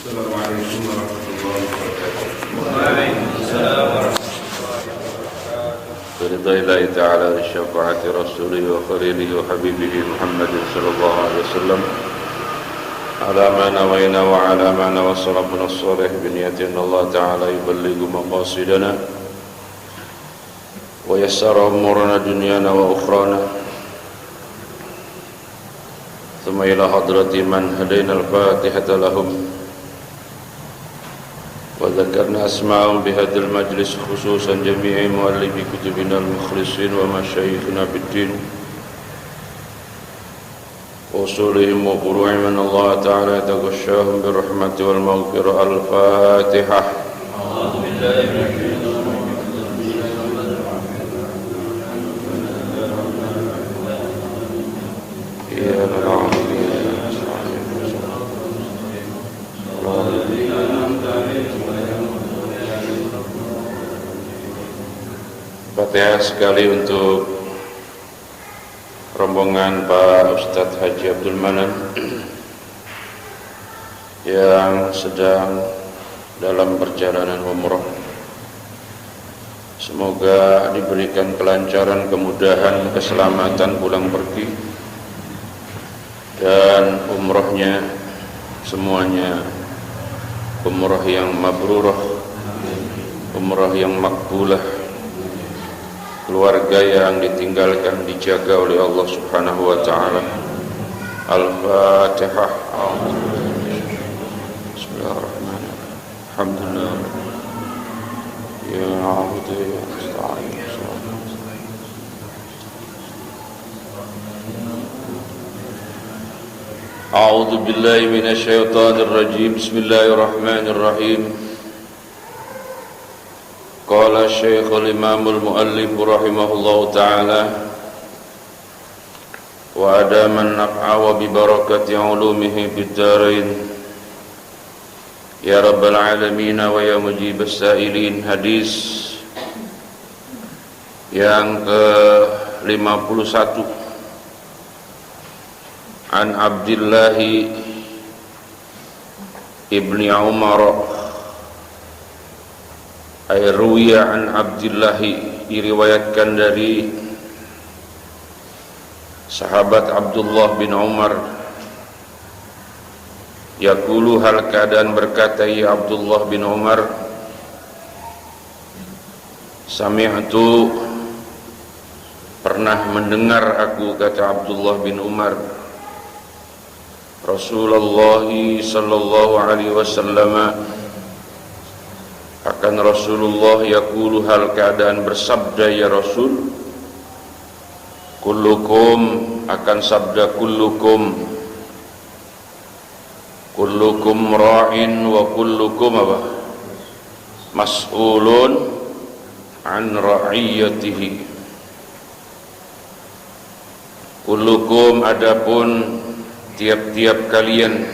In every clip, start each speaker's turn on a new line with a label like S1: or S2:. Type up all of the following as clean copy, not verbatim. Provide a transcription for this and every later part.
S1: Assalamualaikum warahmatullahi wabarakatuh.
S2: Waalaikumsalam warahmatullahi wabarakatuh.
S3: Biridha'illahi ta'ala wa syafa'ati rasulihi wa khalilihi wa habibihi Muhammadin sallallahu alaihi wasallam ala ma nawayna wa ala ma nawassala min as-salih biniyatin Allah ta'ala yuballighu maqasidana wa yassara umurana dunyana wa ukhrana thumma ila hadrati man hadaina al-fatihata lahum وذكرنا أسماءهم بهذا المجلس خصوصا جميع مؤلفي كتبنا المخلصين ومشايخنا بالدين وأصولهم وفروعهم من الله تعالى يتغشاهم بالرحمة والمغفرة. الفاتحة.
S2: أعوذ بالله من الشيطان
S3: Fatihah sekali untuk rombongan Pak Ustadz Haji Abdul Manan yang sedang dalam perjalanan umroh. Semoga diberikan kelancaran, kemudahan, keselamatan pulang pergi, dan umrohnya semuanya umroh yang mabrurah, umroh yang makbulah. Keluarga yang ditinggalkan dijaga oleh Allah Subhanahu wa taala. Al-Fatihah. Bismillahirrahmanirrahim. Alhamdulillah. Ya na'budu wa nasta'in. A'udzu billahi minasy syaithanir rajim. Bismillahirrahmanirrahim. Qala Syekhul Imamul Muallif rahimahullahu ta'ala wa adaman naf'a wa bibarakati ulumihi bid-darain ya rabbal alamin wa ya mujibas sa'ilin. Hadis yang ke-51 an Abdullah ibni Umar Ruwiya an Abdullah, diriwayatkan dari sahabat Abdullah bin Umar, yaqulu, hal keadaan berkata ya Abdullah bin Umar, sami'tu, pernah mendengar aku, kata Abdullah bin Umar, Rasulullah sallallahu alaihi wasallam, akan Rasulullah yaqulu, hal keadaan bersabda ya Rasul, kullukum, akan sabda kullukum, kullukum ra'in wa kullukum apa? Mas'ulun an ra'iyatihi. Kullukum, adapun tiap-tiap kalian,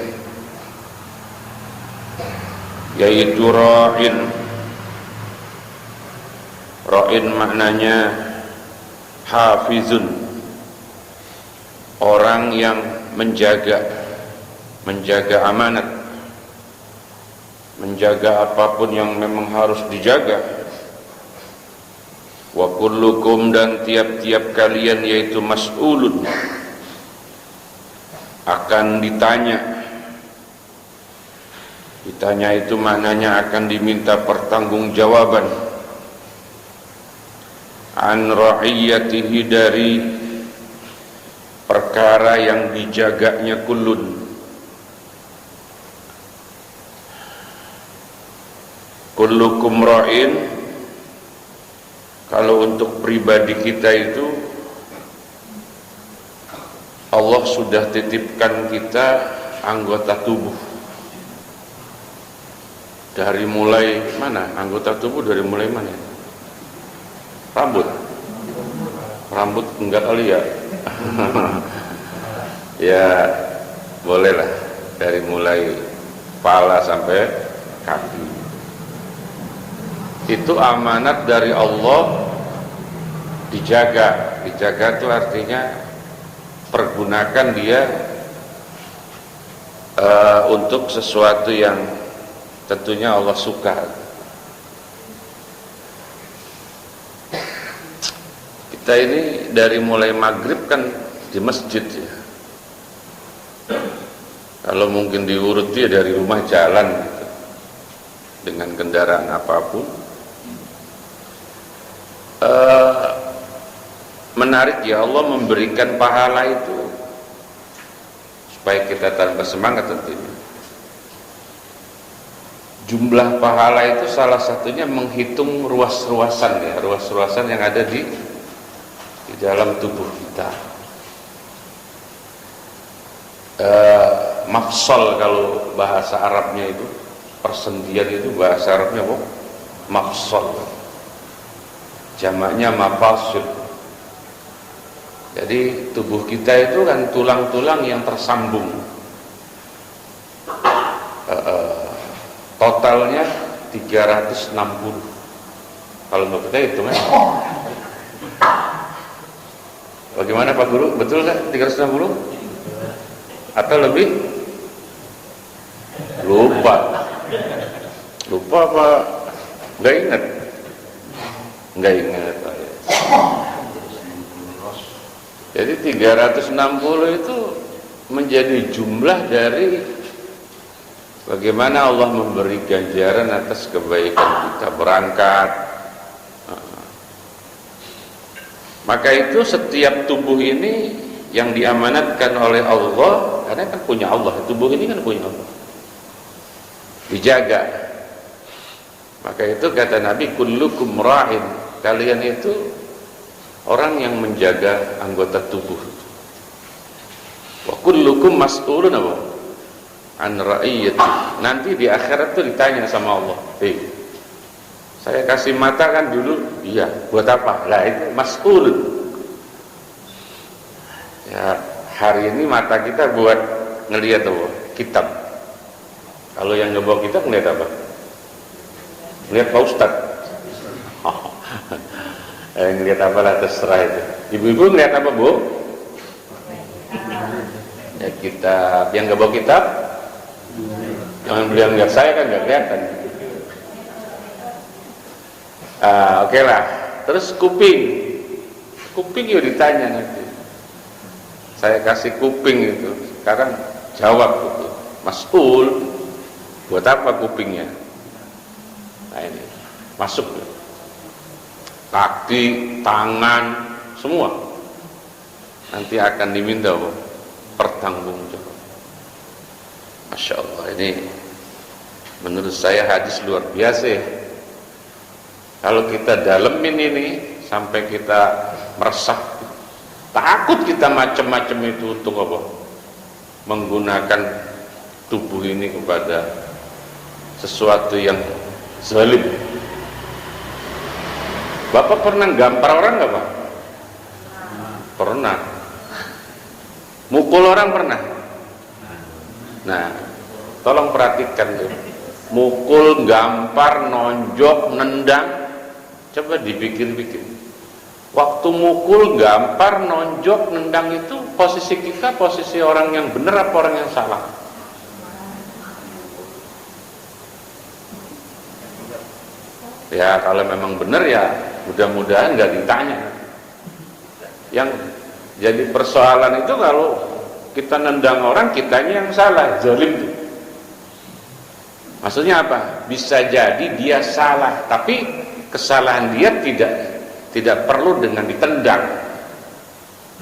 S3: yaitu ra'in. Ra'in maknanya hafizun, orang yang menjaga amanat, menjaga apapun yang memang harus dijaga. Wa kullukum, dan tiap-tiap kalian, yaitu mas'ulun, akan ditanya. Ditanya itu maknanya akan diminta pertanggungjawaban. An ra'iyatihi, dari perkara yang dijaganya kullun. Kullukum ra'in, kalau untuk pribadi kita itu Allah sudah titipkan kita anggota tubuh. Dari mulai mana? Anggota tubuh dari mulai mana? Rambut enggak kali ya? Ya bolehlah, dari mulai kepala sampai kaki. Itu amanat dari Allah, dijaga. Dijaga itu artinya pergunakan dia untuk sesuatu yang tentunya Allah suka. Kita ini dari mulai maghrib kan di masjid ya. Kalau mungkin diurut ya dari rumah jalan gitu, dengan kendaraan apapun. Menarik ya, Allah memberikan pahala itu supaya kita tambah semangat tentunya. Jumlah pahala itu salah satunya menghitung ruas-ruasan ya, ruas-ruasan yang ada di dalam tubuh kita. Mafsal kalau bahasa Arabnya itu, persendian itu bahasa Arabnya apa? Mafsal. Jamaknya mafasil. Jadi tubuh kita itu kan tulang-tulang yang tersambung. Totalnya 360. Kalau nggak kita hitungnya. Bagaimana Pak Guru? Betul kan 360? Atau lebih? Lupa apa? Nggak ingat? Nggak ingat. Jadi 360 itu menjadi jumlah dari bagaimana Allah memberi ganjaran atas kebaikan kita berangkat. Maka itu setiap tubuh ini yang diamanatkan oleh Allah, karena kan punya Allah, tubuh ini kan punya Allah, dijaga. Maka itu kata Nabi, kullukum ra'in, kalian itu orang yang menjaga anggota tubuh. Wa kullukum mas'ulun apa? An ra'iyati. Nanti di akhirat itu ditanya sama Allah, saya kasih mata kan dulu, iya, buat apa? Lah itu mas'ulun. Ya, hari ini mata kita buat ngelihat apa? Kitab. Kalau yang ngebawa kitab ngelihat apa? Ngelihat Pak Ustad. Ngelihat apa lah, terserah itu. Ibu-ibu ngelihat apa, Bu? Ya kitab. Yang ngebawa kitab? Jangan beliau ngelihat saya kan nggak kelihatan. Oke lah. Terus kuping yuk ditanya nanti. Saya kasih kuping itu, sekarang jawab itu, mas'ul, buat apa kupingnya? Nah ini masuk, kaki, tangan, semua nanti akan diminta pertanggungjawaban. Masya Allah, ini menurut saya hadis luar biasa ya. Kalau kita dalemin ini sampai kita meresap, takut kita macam-macam itu untuk apa? Menggunakan tubuh ini kepada sesuatu yang zalim. Bapak pernah gampar orang nggak Pak? Pernah. Mukul orang pernah? Nah, tolong perhatikan tuh. Mukul, gampar, nonjok, nendang, coba dipikir-pikir. Waktu mukul, gampar, nonjok, nendang itu posisi kita, posisi orang yang benar apa orang yang salah? Ya kalau memang benar ya mudah-mudahan nggak ditanya. Yang jadi persoalan itu kalau kita nendang orang, kitanya yang salah, zalim tuh. Maksudnya apa? Bisa jadi dia salah, tapi kesalahan dia tidak perlu dengan ditendang.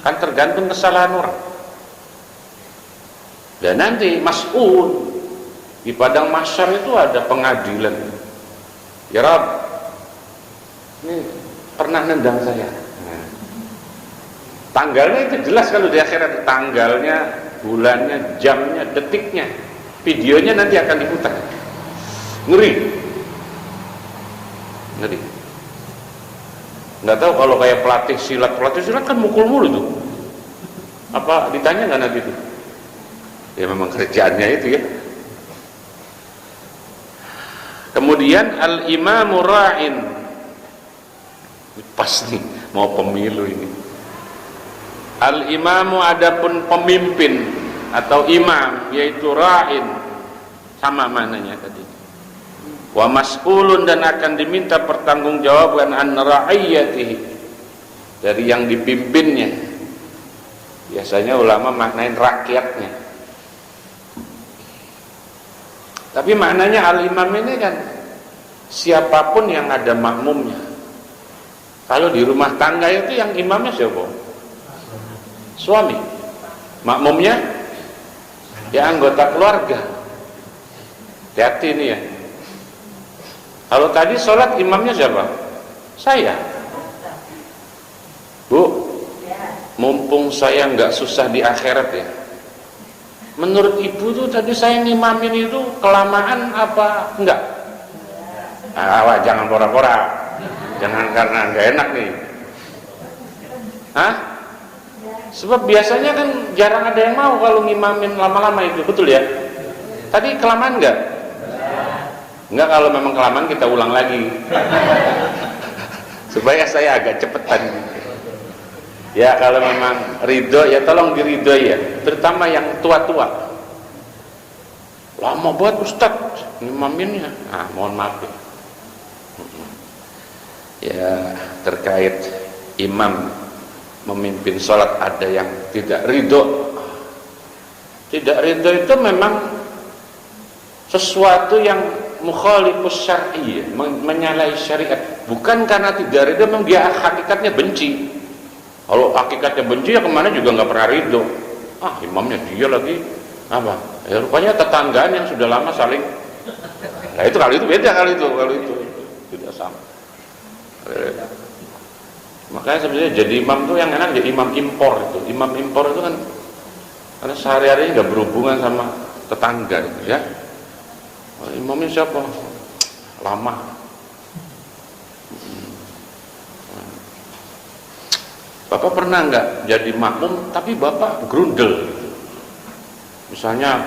S3: Kan tergantung kesalahan orang. Dan nanti mas'ul di padang mahsyar itu ada pengadilan. Ya Rabb, ini pernah nendang saya. Nah, tanggalnya itu jelas kalau di akhirat, tanggalnya, bulannya, jamnya, detiknya, videonya nanti akan diputar. Ngeri. Nggak tahu kalau kayak pelatih silat kan mukul mulu tuh. Apa ditanya nggak nanti tuh? Ya memang kerjaannya itu ya. Kemudian al-imamu ra'in. Pas nih mau pemilu ini. Al-imamu adapun pemimpin. atau imam, yaitu ra'in, sama maknanya tadi. Wa mas'ulun, dan akan diminta pertanggungjawaban an ra'iyatihi, dari yang dipimpinnya. Biasanya ulama maknain rakyatnya, tapi maknanya al-imam ini kan siapapun yang ada makmumnya. Kalau di rumah tangga itu yang imamnya siapa? Suami. Makmumnya ya anggota keluarga. Hati-hati ini ya. Kalau tadi sholat imamnya siapa? Saya. Bu, mumpung saya nggak susah di akhirat ya, menurut ibu tuh tadi saya ngimamin itu kelamaan apa enggak? Jangan pora-pora, jangan karena nggak enak nih. Hah? Sebab biasanya kan jarang ada yang mau kalau ngimamin lama-lama itu, betul ya? Tadi kelamaan nggak? Enggak, kalau memang kelamaan kita ulang lagi supaya saya agak cepetan. Ya kalau memang ridho ya tolong diridhoi ya, terutama yang tua-tua. Lama buat Ustaz ngimaminnya, mohon maaf ya. Ya terkait imam memimpin sholat ada yang tidak ridho. Tidak ridho itu memang sesuatu yang mukhalifus syar'i, menyalahi syariat. Bukan karena tidak ridho, memang dia hakikatnya benci. Kalau hakikatnya benci ya kemana juga nggak pernah ridho. Imamnya dia lagi apa? Ya rupanya tetanggaan yang sudah lama saling. Nah itu kalau itu beda, kalau itu tidak sama. Makanya sebenarnya jadi imam tuh yang enak jadi imam impor itu. Imam impor itu kan karena sehari-hari nggak berhubungan sama tetangga gitu ya. Imamnya siapa? Lama. Bapak pernah nggak jadi makmum tapi bapak grundel? Misalnya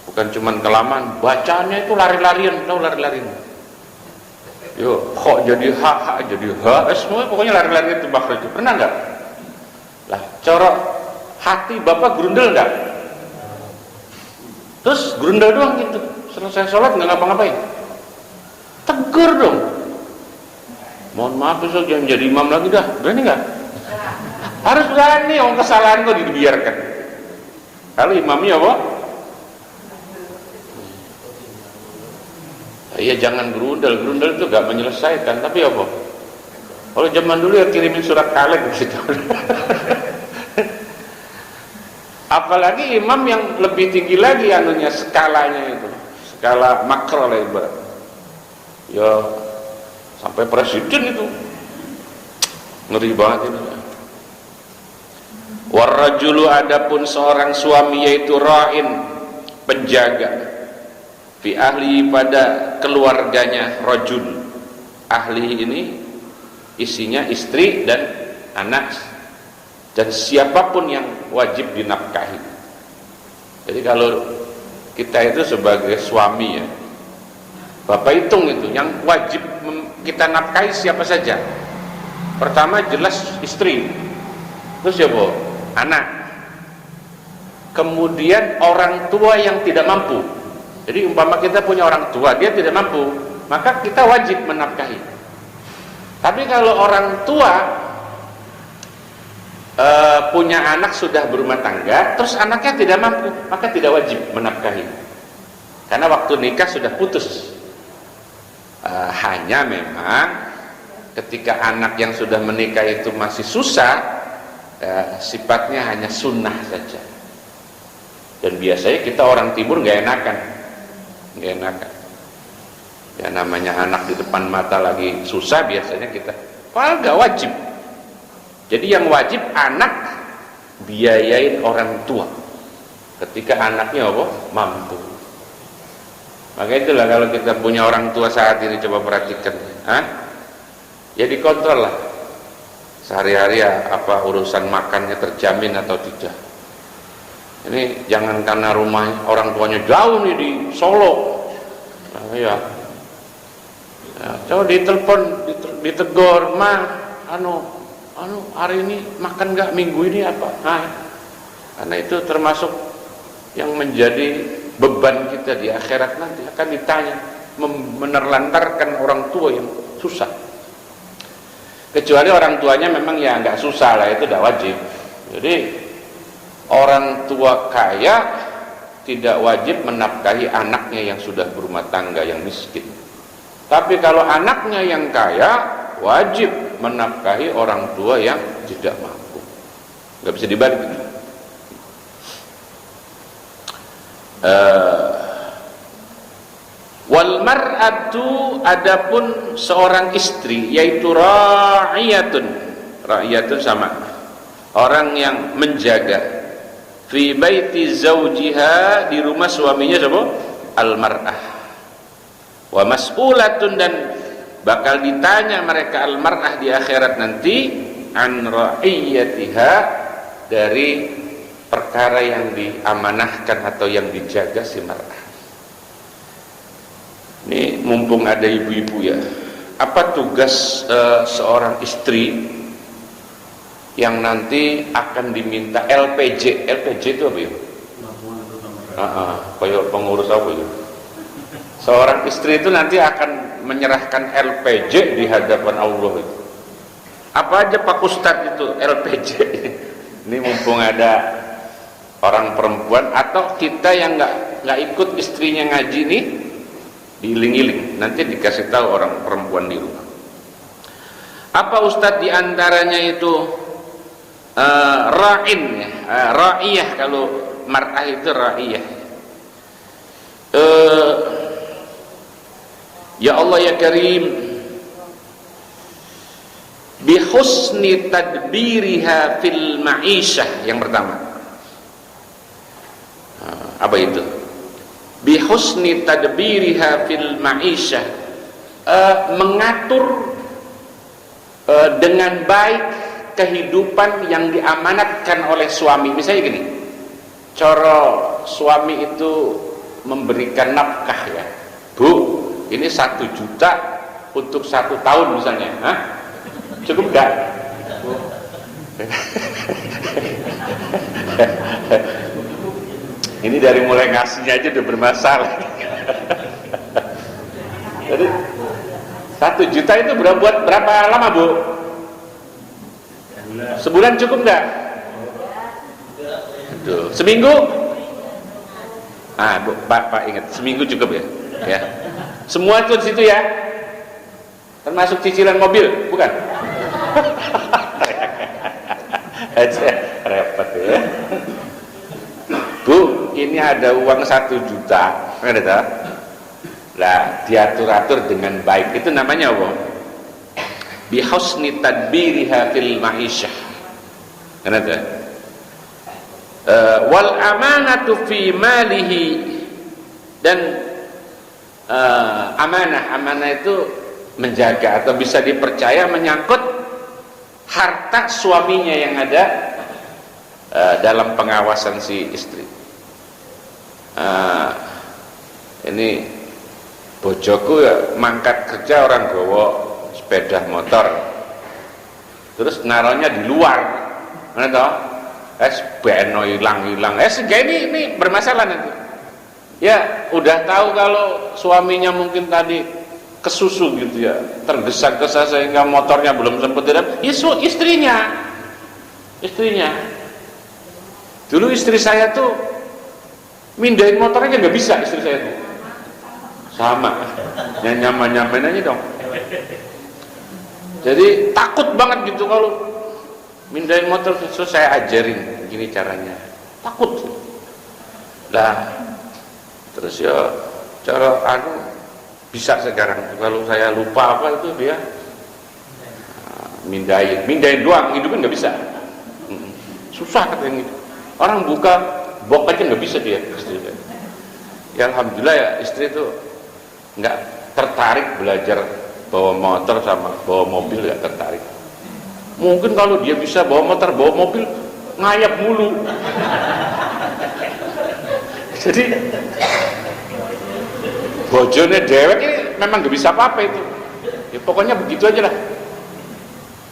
S3: bukan cuman kelamaan, bacaannya itu lari-larian, tahu lari-larian? Yo, kok jadi ha jadi ha, semua pokoknya lari-larian itu makhraj. Pernah nggak? Lah, cara hati bapak grundel nggak? Terus grundel doang gitu. Selesai sholat nggak ngapa-ngapain? Tegur dong. Mohon maaf besok jangan jadi imam lagi dah. Berani nggak? Harus berani, orang kesalahan kok dibiarkan. Kalau imamnya apa? Iya jangan gerundel itu gak menyelesaikan, tapi apa? Kalau zaman dulu ya kirimin surat kaleng gitu. Apalagi imam yang lebih tinggi lagi anunya, skalanya itu, skala makro lah ibarat. Ya sampai presiden itu, ngeri banget ini. Warrajulu, adapun seorang suami, yaitu ra'in, penjaga, fi ahli, pada keluarganya. Rajul, ahli ini isinya istri dan anak, dan siapapun yang wajib dinafkahi. Jadi kalau kita itu sebagai suami ya, bapak hitung itu yang wajib kita nafkahi siapa saja. Pertama jelas istri, terus siapa? Anak, kemudian orang tua yang tidak mampu. Jadi umpama kita punya orang tua, dia tidak mampu, maka kita wajib menafkahi. Tapi kalau orang tua punya anak sudah berumah tangga, terus anaknya tidak mampu, maka tidak wajib menafkahi, karena waktu nikah sudah putus. Hanya memang ketika anak yang sudah menikah itu masih susah, sifatnya hanya sunnah saja. Dan biasanya kita orang timur nggak enakan. Ya namanya anak di depan mata lagi susah, biasanya kita nggak wajib. Jadi yang wajib anak biayain orang tua ketika anaknya apa? Mampu. Maka itulah kalau kita punya orang tua saat ini, coba perhatikan, ya dikontrol lah. Sehari-hari ya, apa urusan makannya terjamin atau tidak. Ini jangan karena rumah orang tuanya jauh nih di Solo, ya coba ditelepon, ditegur, hari ini makan nggak, minggu ini apa? Karena itu termasuk yang menjadi beban kita di akhirat nanti akan ditanya, menerlantarkan orang tua yang susah. Kecuali orang tuanya memang ya nggak susah lah, itu tidak wajib. Jadi orang tua kaya tidak wajib menafkahi anaknya yang sudah berumah tangga yang miskin. Tapi kalau anaknya yang kaya wajib menafkahi orang tua yang tidak mampu. Nggak bisa dibalik. Wal mar'atu, adapun seorang istri, yaitu ra'iyatun. Ra'iyatun sama orang yang menjaga fi baiti zawjiha, di rumah suaminya siapa? Al mar'ah. Wa mas'ulatun, dan bakal ditanya mereka al mar'ah di akhirat nanti an ra'iyatiha, dari perkara yang diamanahkan atau yang dijaga si mar'ah. Ini mumpung ada ibu-ibu ya, apa tugas seorang istri yang nanti akan diminta LPJ? LPJ itu apa ya? Kayak pengurus apa ya? Seorang istri itu nanti akan menyerahkan LPJ di hadapan Allah itu. Apa aja Pak Ustadz itu LPJ? Ini mumpung ada orang perempuan atau kita yang nggak ikut istrinya ngaji nih, diiling-iling nanti dikasih tahu orang perempuan di rumah. Apa Ustadz diantaranya itu ra'in ya, ra'iyah, kalau mar'ah itu ra'iyah. Ya Allah ya Karim, bihusni tadbiriha fil ma'isyah, yang pertama. Apa itu? Bihusni tadbiriha fil ma'isyah, mengatur dengan baik kehidupan yang diamanatkan oleh suami. Misalnya gini, cara suami itu memberikan nafkah ya, Bu, ini 1 juta untuk 1 tahun misalnya, hah? Cukup gak? Ini dari mulai ngasihnya aja udah bermasalah. Jadi 1 juta itu buat berapa lama, Bu? Sebulan cukup nggak? Seminggu? Bu, Pak ingat, seminggu cukup ya? Ya. Semua itu di situ ya? Termasuk cicilan mobil, bukan? Repot ya. Bu, ini ada uang 1 juta, ada tak? Lah, diatur-atur dengan baik, itu namanya apa? Bihusni tadbiriha fil ma'isyah. Kan ada? Wal amanatu fi malihi, dan amanah itu menjaga atau bisa dipercaya menyangkut harta suaminya yang ada dalam pengawasan si istri. Ini bojoku ya mangkat kerja, orang bawa sepeda motor terus naruhnya di luar, mana toh? Beno hilang, sehingga ini bermasalah nanti. Ya udah tahu kalau suaminya mungkin tadi kesusu gitu ya, tergesa-gesa sehingga motornya belum sempat direm. Istrinya. Dulu istri saya tuh mindahin motornya nggak bisa, istri saya tuh. Sama, nyaman-nyaman aja dong. Jadi takut banget gitu kalau mindahin motor. Terus saya ajarin gini caranya, takut lah. Terus ya cara bisa sekarang, kalau saya lupa apa itu dia mindahin doang, hidupin nggak bisa. Susah katanya gitu. Orang buka box aja nggak bisa dia, istri. Ya alhamdulillah ya, istri itu nggak tertarik belajar bawa motor sama bawa mobil, nggak tertarik. Mungkin kalau dia bisa bawa motor bawa mobil ngayap mulu. Jadi bojone dewek ini memang nggak bisa apa-apa itu. Ya pokoknya begitu aja lah.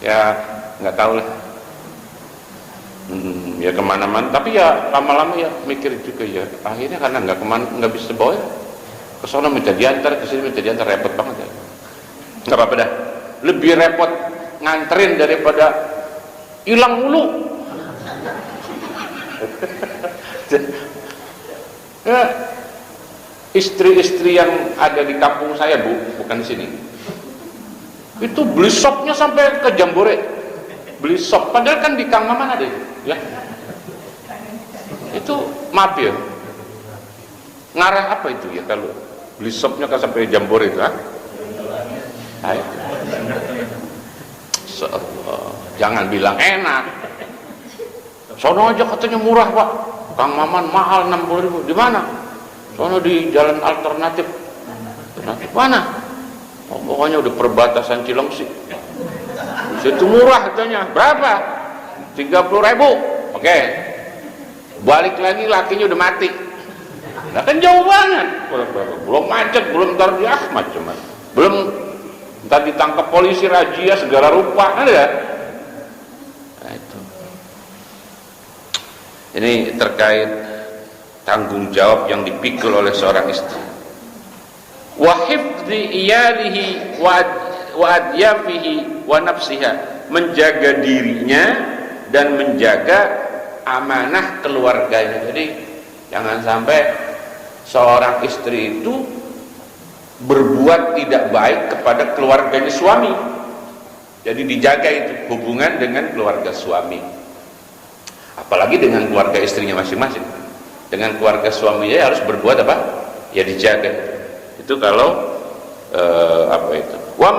S3: Ya nggak tahu lah. Ya kemana-mana, tapi ya lama-lama ya mikir juga ya. Akhirnya karena nggak bisa bawa ya. Kesana minta diantar, kesini minta diantar, repot banget ya. Nggak apa-apa dah. Lebih repot nganterin daripada hilang mulu. Ya, istri-istri yang ada di kampung saya Bu, bukan di sini, itu beli sopnya sampai ke Jambore, beli sop, padahal kan di Kang Maman ada ya. Itu maaf ya, ngarah apa itu ya kalau beli sopnya kan sampai Jambore itu, ha? Ayo. Jangan bilang enak. Sono aja katanya murah Pak, Kang Maman mahal 60.000. Di mana? Sono di jalan alternatif. Alternatif mana? Oh, pokoknya udah perbatasan Cilengsi. Situ murah katanya. Berapa? 30.000. Oke. Balik lagi lakinya udah mati. Nah kan jauh banget. Belum macet, belum ntar macam-macam. Belum ntar ditangkap polisi, razia segala rupa, ada. Nah itu. Ini terkait tanggung jawab yang dipikul oleh seorang istri. Wa hifdzi iyalihi wa adyafihi wa nafsiha, menjaga dirinya dan menjaga amanah keluarganya. Jadi jangan sampai seorang istri itu berbuat tidak baik kepada keluarganya suami. Jadi dijaga itu hubungan dengan keluarga suami. Apalagi dengan keluarga istrinya masing-masing. Dengan keluarga suaminya harus berbuat apa? Ya dijaga. Itu kalau apa itu? Wa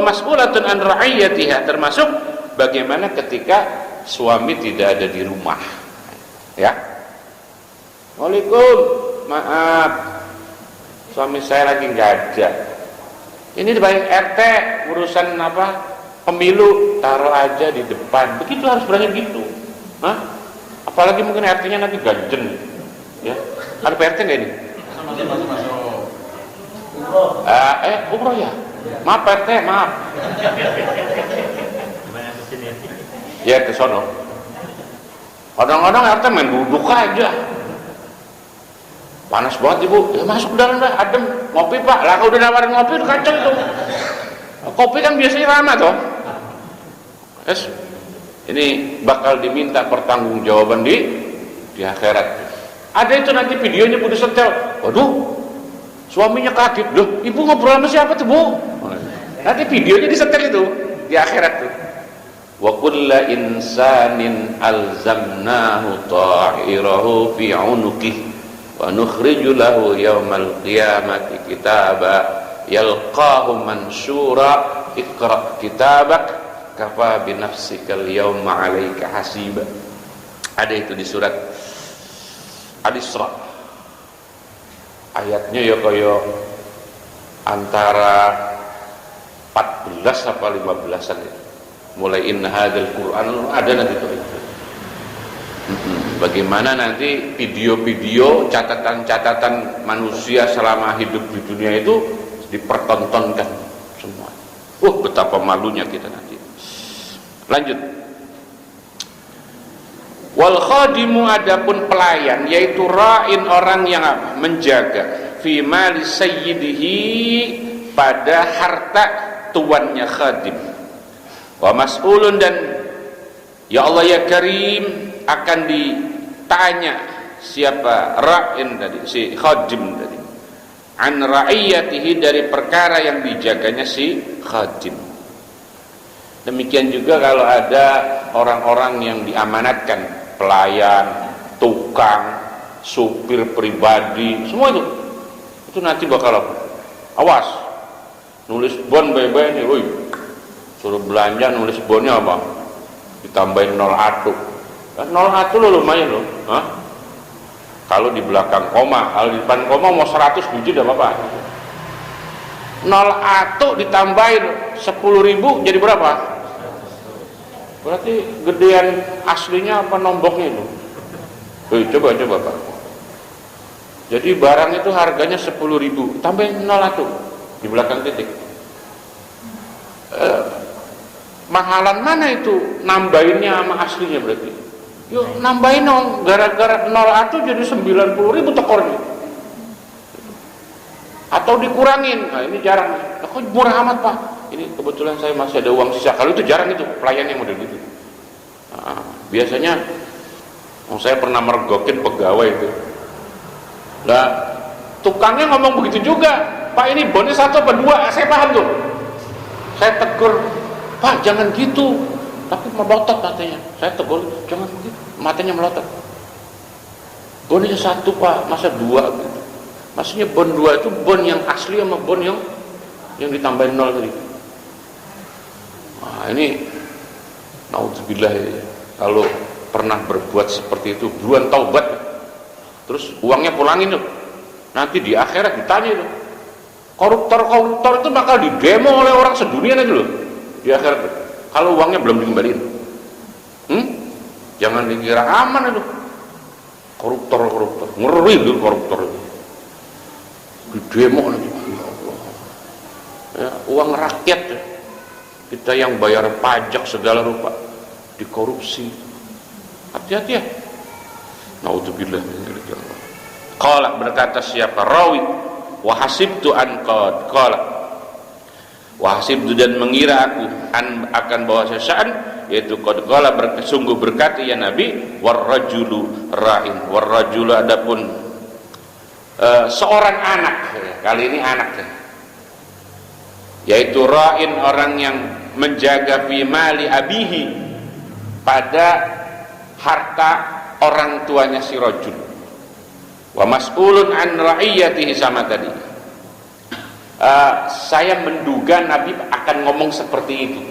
S3: mas'ulatun an ra'iyatiha, termasuk bagaimana ketika suami tidak ada di rumah. Ya. Waalaikum, maaf. Suami saya lagi nggak ada. Ini baik RT urusan apa? Pemilu, taruh aja di depan. Begitu harus berani gitu. Hah? Apalagi mungkin RT-nya nanti ganjen, ya. Ada PRT nggak ini? Umroh ya. Maaf RT, maaf. Ya ke sono. Kadang-kadang RT main duduk aja. Panas banget Ibu. Ya masuk ke dalam dah, adem. Ngopi Pak. Lah kalau udah nawarin ngopi udah kacau tuh. Kopi kan biasanya lama toh. Yes. Ini bakal diminta pertanggungjawaban di akhirat. Ada itu nanti videonya udah setel. Waduh, suaminya kaget. Loh, ibu ngobrol sama siapa tuh Bu? Nanti videonya disetel itu di akhirat tuh. Wa kulla insanin alzamnahu ta'irahu fi 'unuqihi wa nukhriju lahu yawmal qiyamati kitaba yalqahu mansura iqra kitabak kafa binafsikal yawma 'alaika hasiba. Ada itu di surat Al-Isra. Ayatnya ya kaya antara 14 apa 15-an itu. Mulai inna hadzal Qur'an ada nanti itu. Bagaimana nanti video-video catatan-catatan manusia selama hidup di dunia itu dipertontonkan semua. Betapa malunya kita nanti. Lanjut. Wal khadimu, adapun pelayan, yaitu ra'in, orang yang menjaga fi mali sayyidihi, pada harta tuannya khadim. Wa mas'ulun, dan ya Allah ya Karim, akan ditanya siapa ra'in tadi, si khadim tadi, an ra'iyatihi, dari perkara yang dijaganya si khadim. Demikian juga kalau ada orang-orang yang diamanatkan, pelayan, tukang, supir pribadi, semua itu nanti bakal awas, nulis bon baik-baik nih, woi, suruh belanja nulis bonnya apa? Ditambahin 01. 01 lo lumayan loh, hah? Kalau di belakang koma, kalau di depan koma mau 100 biji udah apa-apa. 01 ditambahin 10.000 jadi berapa? Berarti gedean aslinya apa nomboknya itu? Coba Pak. Jadi barang itu harganya 10.000, tambahin 01 di belakang titik. Mahalan mana itu nambahinnya sama aslinya berarti? Yuk nambahin dong, gara-gara 01 jadi 90.000 tekornya. Atau dikurangin, nah ini jarang. Kok murah amat Pak? Ini kebetulan saya masih ada uang sisa. Kalau itu jarang itu pelayan yang model gitu. Nah, biasanya saya pernah mergokin pegawai itu. Nah, tukangnya ngomong begitu juga. Pak ini bonus 1 apa 2? Saya paham tuh. Saya tegur, Pak jangan gitu. Tapi melotot matanya. Saya tegur, jangan begitu. Matanya melotot. Bonnya 1 Pak, masa 2 gitu. Maksudnya bon 2 itu bon yang asli sama bon yang ditambahin 0 tadi. Nah ini naudzubillah, kalau pernah berbuat seperti itu buruan taubat, terus uangnya pulangin tuh. Nanti di akhirat ditanya tuh, koruptor itu bakal didemo oleh orang sedunia aja loh di akhirat tuh, kalau uangnya belum dikembaliin. Jangan dikira aman itu koruptor ngeri tuh koruptor itu di demo lagi. Ya Allah, ya, uang rakyat ya. Kita yang bayar pajak segala rupa dikorupsi. Hati-hati ya. Naudzubillah min dzalik. Qala, berkata siapa rawi, wa hasibtu an qala, wa hasibtu, dan mengira aku akan bahwa sesaat, yaitu qad qala, sungguh berkata ya Nabi, warrajulu ra'in, warrajulu adapun seorang anak, kali ini anak yaitu ra'in, orang yang menjaga fi mali abihi, pada harta orang tuanya si rajul, wa mas'ulun an ra'iyatihi, sama tadi. Saya menduga Nabi akan ngomong seperti itu.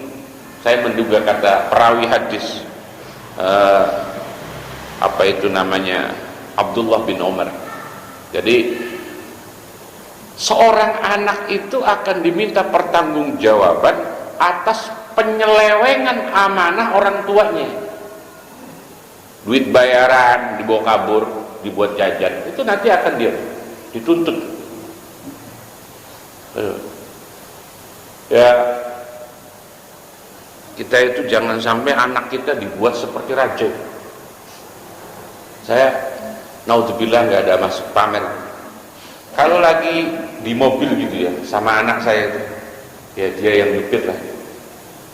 S3: Saya menduga, kata perawi hadis apa itu namanya, Abdullah bin Umar. Jadi seorang anak itu akan diminta pertanggungjawaban atas penyelewengan amanah orang tuanya. Duit bayaran dibawa kabur, dibuat jajan, itu nanti akan dia dituntut. Ya, kita itu jangan sampai anak kita dibuat seperti raja. Saya naudzubillah nggak ada masuk pamer. Kalau lagi di mobil gitu ya sama anak saya itu, ya dia yang nyupir lah,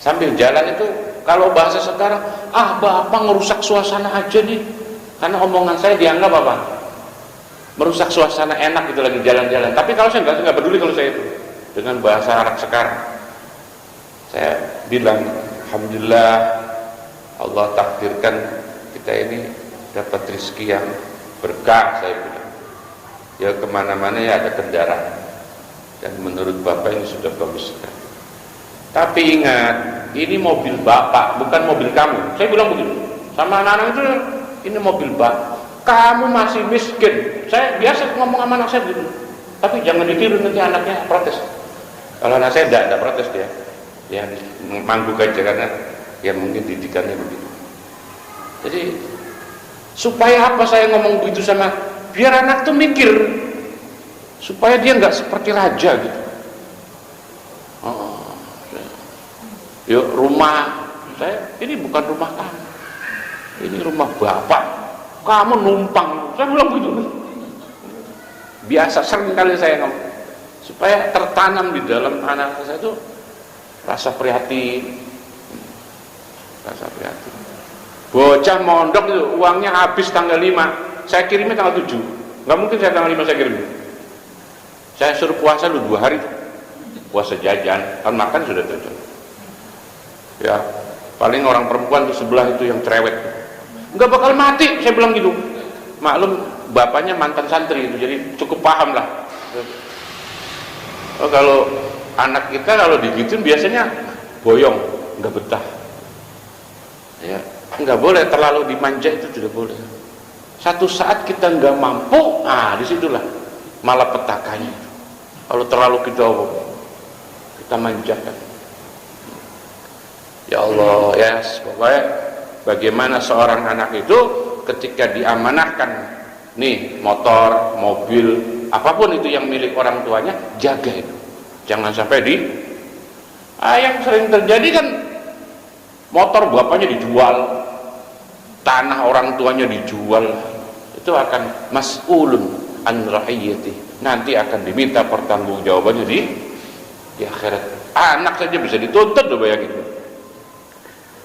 S3: sambil jalan itu, kalau bahasa sekarang, bapak ngerusak suasana aja nih, karena omongan saya dianggap apa? Merusak suasana enak gitu lagi jalan-jalan. Tapi kalau saya nggak peduli, kalau saya itu dengan bahasa Arab sekarang, saya bilang alhamdulillah Allah takdirkan kita ini dapat rezeki yang berkah. Saya bilang ya kemana-mana ya ada kendaraan, dan menurut bapak ini sudah bagus sekali. Tapi ingat, ini mobil bapak, bukan mobil kamu. Saya bilang begitu sama anak-anak itu, ini mobil bapak, kamu masih miskin. Saya biasa ngomong sama anak saya gitu. Tapi jangan ditiru, nanti anaknya protes. Kalau anak saya tidak protes, dia ya mangguk aja, karena ya mungkin didikannya begitu. Jadi supaya apa saya ngomong begitu sama, biar anak tuh mikir, supaya dia nggak seperti raja gitu. Yuk, rumah saya ini bukan rumah kamu, ini rumah bapak, kamu numpang. Saya bilang begitu. Biasa, sering kali saya ngomong, supaya tertanam di dalam anak saya itu rasa prihatin. Bocah mondok itu uangnya habis tanggal 5, saya kirimnya tanggal 7. Nggak mungkin saya tanggal 5 saya kirim. Saya suruh puasa dulu 2 hari, puasa jajan, kan makan sudah jajan. Ya, paling orang perempuan tuh sebelah itu yang cerewet, nggak bakal mati, saya bilang gitu. Maklum bapaknya mantan santri itu, jadi cukup paham lah. Kalau anak kita kalau digituin biasanya boyong, nggak betah. Ya, nggak boleh terlalu dimanja, itu tidak boleh. Satu saat kita nggak mampu, disitulah malapetakannya. Kalau terlalu kita manjakan. Ya Allah, ya pokoknya bagaimana seorang anak itu ketika diamanahkan nih motor, mobil, apapun itu yang milik orang tuanya, jaga itu. Jangan sampai yang sering terjadi kan, motor bapaknya dijual, tanah orang tuanya dijual, itu akan mas'ulun an ra'iyati, nanti akan diminta pertanggungjawabannya di akhirat. Anak saja bisa dituntut, loh, bayangin.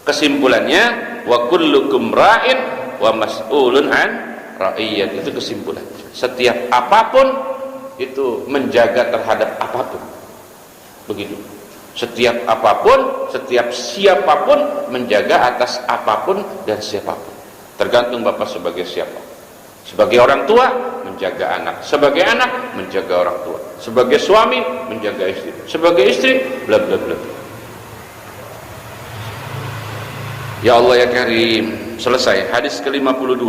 S3: Kesimpulannya, wa kullukum ra'in wa mas'ulun an ra'iyat. Itu kesimpulan. Setiap apapun itu menjaga terhadap apapun. Begitu. Setiap apapun, setiap siapapun menjaga atas apapun dan siapapun. Tergantung Bapak sebagai siapa. Sebagai orang tua menjaga anak, sebagai anak menjaga orang tua, sebagai suami menjaga istri, sebagai istri bla bla bla. Ya Allah ya Karim. Selesai. Hadis ke-52.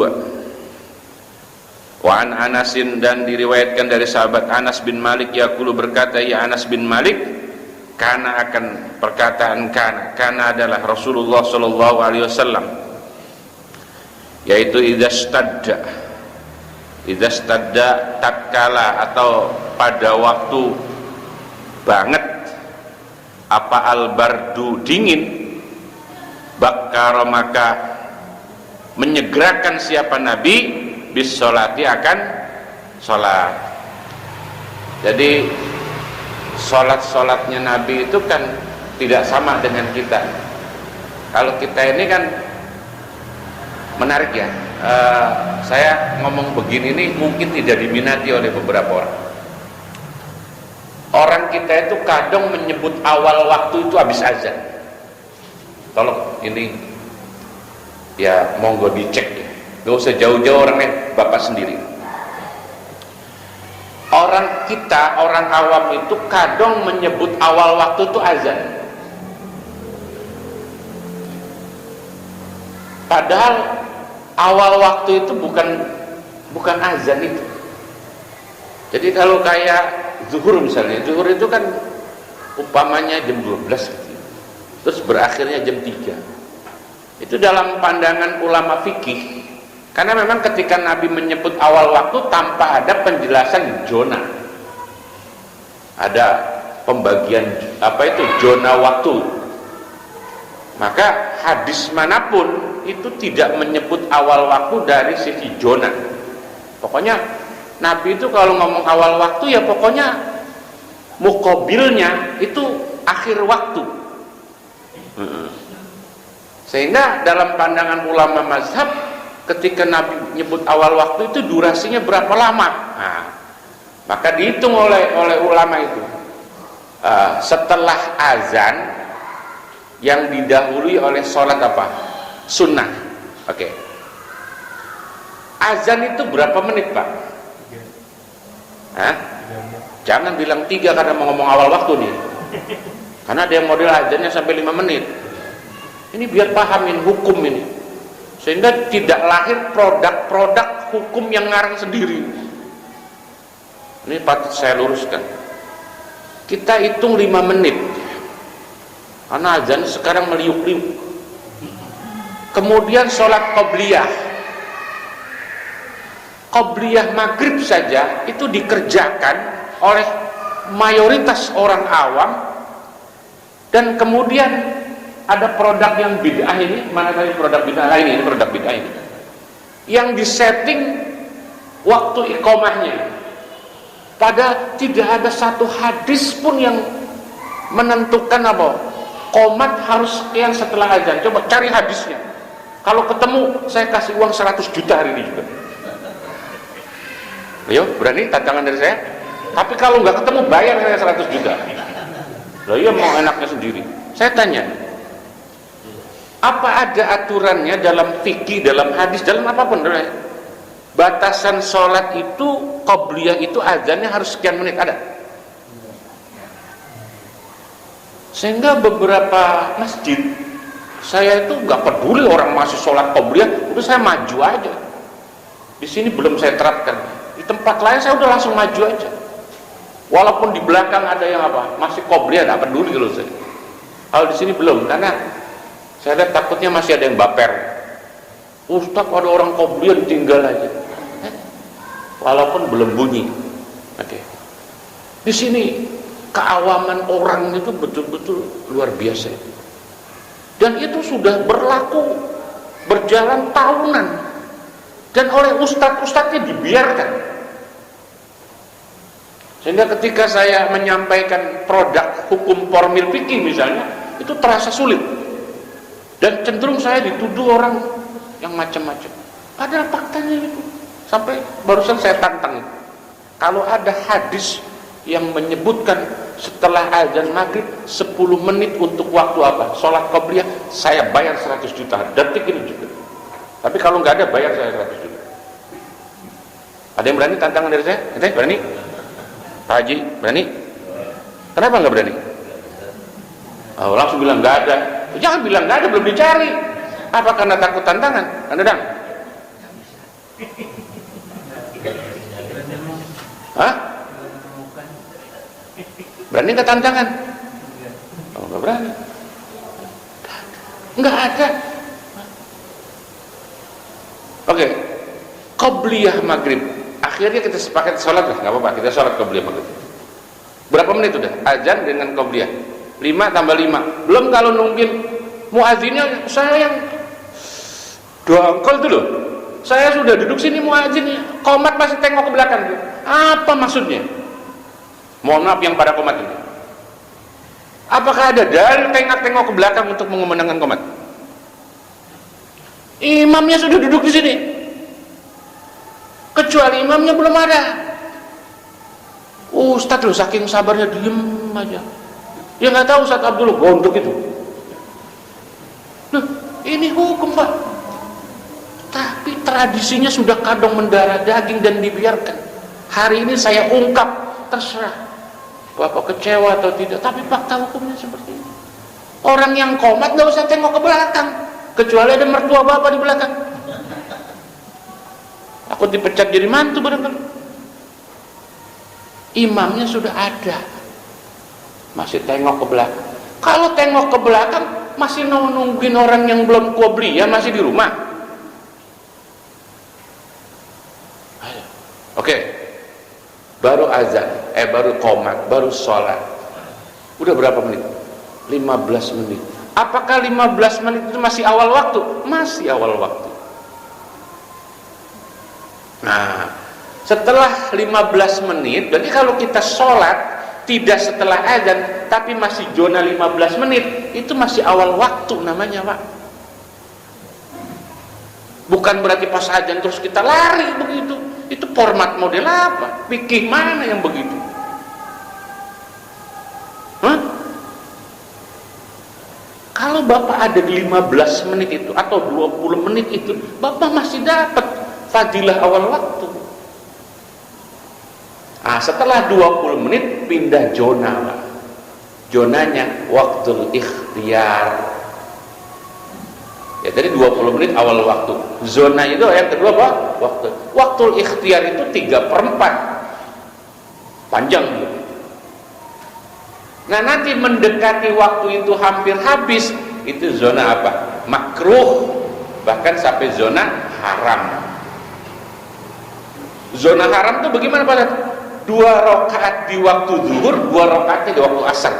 S3: Wa an Anasin, dan diriwayatkan dari sahabat Anas bin Malik, yaqulu berkata ya Anas bin Malik, kana akan perkataan kana adalah Rasulullah sallallahu alaihi wasallam, yaitu idza stadda tatkala atau pada waktu banget apa albardu dingin, bakar maka menyegerakan siapa Nabi bis sholati akan sholat. Jadi sholatnya Nabi itu kan tidak sama dengan kita. Kalau kita ini kan menarik ya, saya ngomong begini ini mungkin tidak diminati oleh beberapa orang. Orang kita itu kadang menyebut awal waktu itu habis azan. Tolong ini ya monggo dicek ya, gak usah jauh-jauh orangnya, Bapak sendiri. Orang kita, orang awam itu kadang menyebut awal waktu itu azan, padahal awal waktu itu bukan azan itu. Jadi kalau kayak zuhur misalnya, zuhur itu kan umpamanya jam 12 gitu, terus berakhirnya jam 3. Itu dalam pandangan ulama fikih, karena memang ketika Nabi menyebut awal waktu tanpa ada penjelasan zona, ada pembagian zona waktu, maka hadis manapun itu tidak menyebut awal waktu dari sisi zona. Pokoknya Nabi itu kalau ngomong awal waktu ya pokoknya muqabilnya itu akhir waktu. Sehingga dalam pandangan ulama mazhab, ketika Nabi nyebut awal waktu itu durasinya berapa lama, nah, maka dihitung oleh ulama itu setelah azan yang didahului oleh sholat apa? Sunnah. Oke. Azan itu berapa menit Pak? Hah? Jangan bilang 3 karena mau ngomong awal waktu nih, karena ada yang model azannya sampai 5 menit. Ini biar pahamin hukum ini, sehingga tidak lahir produk-produk hukum yang ngarang sendiri. Ini patut saya luruskan. Kita hitung 5 menit, karena azan sekarang meliuk-liuk. Kemudian sholat qobliyah maghrib saja itu dikerjakan oleh mayoritas orang awam, dan kemudian ada produk yang bid'ah ini, mana tadi produk bid'ah ini produk bid'ah ini, yang disetting waktu iqamahnya, padahal tidak ada satu hadis pun yang menentukan apa qomat harus sekian setelah azan. Coba cari hadisnya, kalau ketemu saya kasih uang 100 juta hari ini juga. Ayo, berani tantangan dari saya? Tapi kalau nggak ketemu bayar saya 100 juta. Loh iya, mau enaknya sendiri. Saya tanya, apa ada aturannya dalam fikih, dalam hadis, dalam apapun, batasan sholat itu qobliyah itu azannya harus sekian menit, ada? Sehingga beberapa masjid saya itu nggak peduli orang masih sholat qobliyah, udah saya maju aja. Di sini belum saya terapkan, di tempat lain saya udah langsung maju aja, walaupun di belakang ada yang apa masih qobliyah, nggak peduli kalau saya. Kalau di sini belum, karena saya lihat takutnya masih ada yang baper. Ustaz, ada orang qobliyah tinggal aja, walaupun belum bunyi. Oke. Di sini keawaman orang itu betul-betul luar biasa, dan itu sudah berlaku berjalan tahunan, dan oleh ustadz-ustadznya dibiarkan. Sehingga ketika saya menyampaikan produk hukum formil fikih misalnya, itu terasa sulit, dan cenderung saya dituduh orang yang macam-macam. Padahal faktanya itu, sampai barusan saya tantang, kalau ada hadis yang menyebutkan setelah azan maghrib 10 menit untuk waktu apa? Sholat qobliyah, saya bayar 100 juta detik ini juga. Tapi kalau nggak ada, bayar saya 100 juta. Ada yang berani tantangan dari saya? Ada yang berani? Pak Haji, berani? Kenapa nggak berani? Oh, langsung bilang nggak ada. Jangan bilang nggak ada, belum dicari. Apa karena takut tantangan? Kan Dadang? Hah? Berani nggak tantangan? Oh, nggak berani. Nggak ada. Oke, qobliyah maghrib. Akhirnya kita sepakat sholat lah, nggak apa-apa. Kita sholat qobliyah maghrib. Berapa menit udah? Azan dengan qobliyah. 5 tambah 5. Belum kalau nungguin muadzinnya, saya yang dongkol tuh loh. Saya sudah duduk sini, muadzinnya qomat masih tengok ke belakang. Apa maksudnya? Mohon maaf yang pada qomat ini. Apakah ada dalil tengok ke belakang untuk mengumandangkan qomat? Imamnya sudah duduk di sini. Kecuali imamnya belum ada. Ustadz loh, saking sabarnya diem aja. Ya nggak tahu Ustadz Abdul gondok itu. Loh, ini hukum Pak. Tapi tradisinya sudah kadang mendarah daging dan dibiarkan. Hari ini saya ungkap, terserah Bapak kecewa atau tidak, tapi fakta hukumnya seperti ini. Orang yang qomat nggak usah tengok ke belakang, kecuali ada mertua Bapak di belakang. Aku dipecat jadi mantu barangkali. Imamnya sudah ada, masih tengok ke belakang. Kalau tengok ke belakang masih nungguin orang yang belum qobliyah, masih di rumah. Ayo. Oke, baru azan, baru qomat, baru sholat. Udah berapa menit? 15 menit. Apakah 15 menit itu masih awal waktu? Masih awal waktu. Nah, setelah 15 menit, berarti kalau kita sholat tidak setelah azan, tapi masih zona 15 menit, itu masih awal waktu namanya Pak. Bukan berarti pas azan terus kita lari begitu. Itu format model apa? Fikih mana yang begitu? Hah? Kalau Bapak ada di 15 menit itu atau 20 menit itu, Bapak masih dapat fadilah awal waktu. Nah, setelah 20 menit pindah zona Pak. Zonanya waktul ikhtiyar. Ya, tadi 20 menit awal waktu. Zona itu yang kedua apa? Waktu. Waktul ikhtiyar itu 3/4. Panjang gitu. Nah, nanti mendekati waktu itu hampir habis, itu zona apa? Makruh. Bahkan sampai zona haram. Zona haram itu bagaimana Pak? 2 rakaat di waktu zuhur, 2 rakaatnya di waktu asar.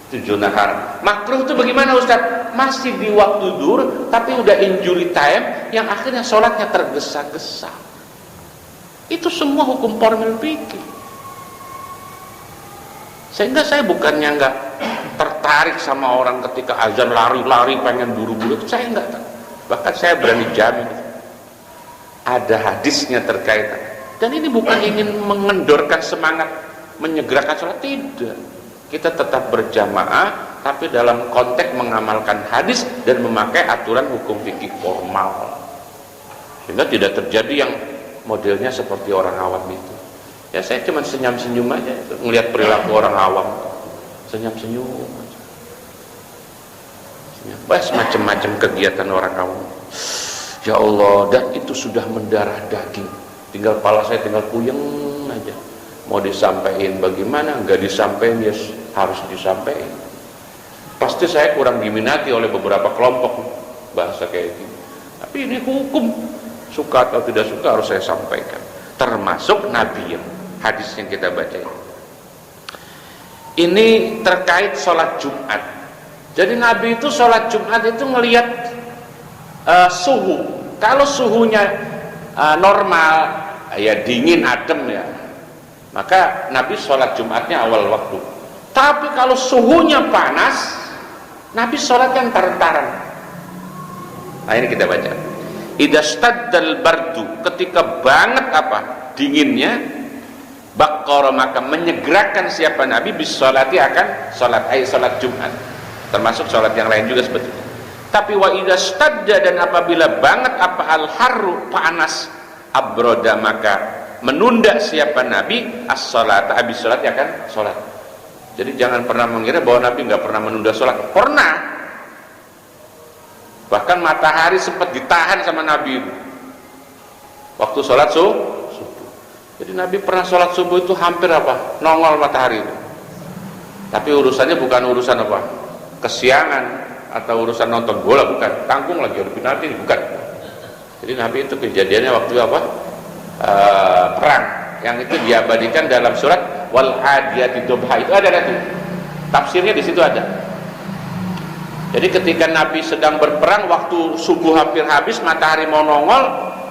S3: Itu zona haram. Makruh itu bagaimana Ustaz? Masih di waktu zuhur, tapi udah injury time, yang akhirnya sholatnya tergesa-gesa. Itu semua hukum formil fikih. Sehingga saya bukannya nggak tertarik sama orang ketika azan lari-lari pengen buru-buru, saya nggak. Bahkan saya berani jamin ada hadisnya terkait. Dan ini bukan ingin mengendorkan semangat menyegerakan sholat, tidak. Kita tetap berjamaah, tapi dalam konteks mengamalkan hadis dan memakai aturan hukum fikih formal, sehingga tidak terjadi yang modelnya seperti orang awam itu. Ya, saya cuma senyum-senyum aja ngelihat perilaku orang awam, senyum-senyum aja. Bas macam-macam kegiatan orang awam. Ya Allah, dan itu sudah mendarah daging. Tinggal kepala saya tinggal puyeng aja. Mau disampaikan bagaimana, enggak disampaikan, ya harus disampaikan. Pasti saya kurang diminati oleh beberapa kelompok bahasa kayak gini. Tapi ini hukum, suka atau tidak suka harus saya sampaikan. Termasuk Nabi yang hadis yang kita baca ini terkait sholat Jumat. Jadi Nabi itu sholat Jumat itu ngelihat Suhu. Kalau suhunya normal, ya dingin, adem ya, maka Nabi sholat Jumatnya awal waktu. Tapi kalau suhunya panas, Nabi sholatnya entar-entaran. Nah ini kita baca. Idza staddal bardu, ketika banget apa? Dinginnya, baqqara, maka menyegerakan siapa Nabi bis sholati akan sholat, sholat Jumat. Termasuk sholat yang lain juga sebetulnya. Tapi wa idza stadda, dan apabila banget apa al-harru, panas, abroda, maka menunda siapa Nabi as-salat, habis salat ya kan salat. Jadi jangan pernah mengira bahwa Nabi nggak pernah menunda salat. Pernah. Bahkan matahari sempat ditahan sama Nabi waktu salat subuh. Jadi Nabi pernah salat subuh itu hampir apa? Nongol matahari itu. Tapi urusannya bukan urusan apa? Kesiangan atau urusan nonton bola, bukan. Tanggung lagi ada penalti, bukan. Jadi Nabi itu kejadiannya waktu apa? Perang, yang itu diabadikan dalam surat wal adiyati dobha. Itu ada nanti tafsirnya, di situ ada. Jadi ketika Nabi sedang berperang, waktu subuh hampir habis, matahari mau nongol,